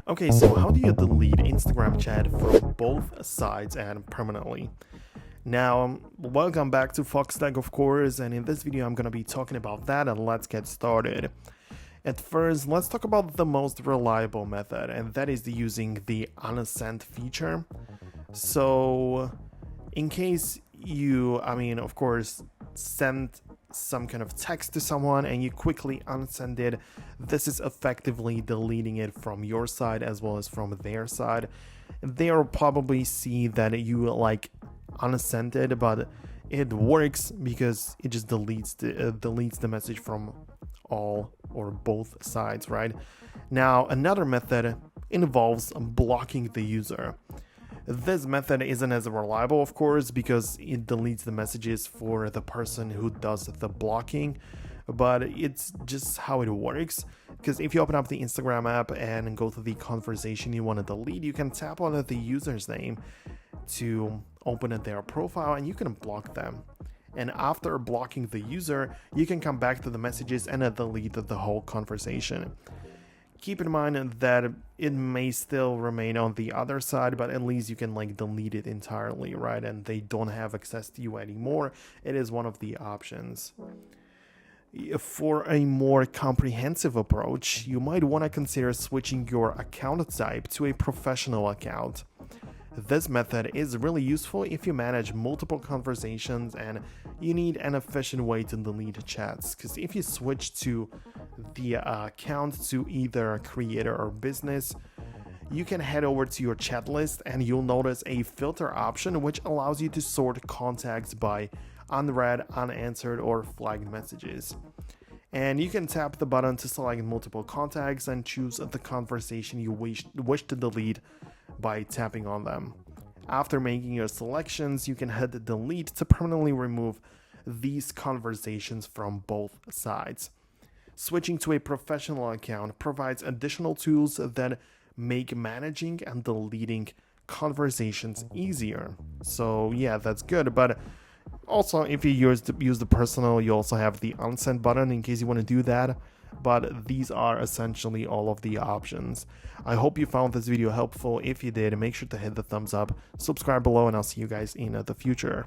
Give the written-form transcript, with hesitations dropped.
Okay, so how do you delete Instagram chat from both sides and permanently? Now, welcome back to Foxtecc, of course, and in this video I'm gonna be talking about that, and let's get started. At first, let's talk about the most reliable method, and that is using the unsend feature. So, in case you, of course, send some kind of text to someone and you quickly unsend it, this is effectively deleting it from your side as well as from their side. They'll probably see that you unsent it, but it works because it just deletes the message from all or both sides, right? Now, another method involves blocking the user. This method isn't as reliable, of course, because it deletes the messages for the person who does the blocking, but it's just how it works. Because if you open up the Instagram app and go to the conversation you want to delete, you can tap on the user's name to open their profile and you can block them. And after blocking the user, you can come back to the messages and delete the whole conversation. Keep in mind that it may still remain on the other side, but at least you can delete it entirely, right? And they don't have access to you anymore. It is one of the options. For a more comprehensive approach, you might want to consider switching your account type to a professional account. This method is really useful if you manage multiple conversations and you need an efficient way to delete chats, because if you switch to the account to either creator or business, you can head over to your chat list and you'll notice a filter option which allows you to sort contacts by unread, unanswered, or flagged messages. And you can tap the button to select multiple contacts and choose the conversation you wish to delete by tapping on them. After making your selections, you can hit delete to permanently remove these conversations from both sides. Switching to a professional account provides additional tools that make managing and deleting conversations easier. So yeah, that's good, but also if you use the personal, you also have the unsend button in case you want to do that. But these are essentially all of the options. I hope you found this video helpful. If you did, make sure to hit the thumbs up, subscribe below, and I'll see you guys in the future.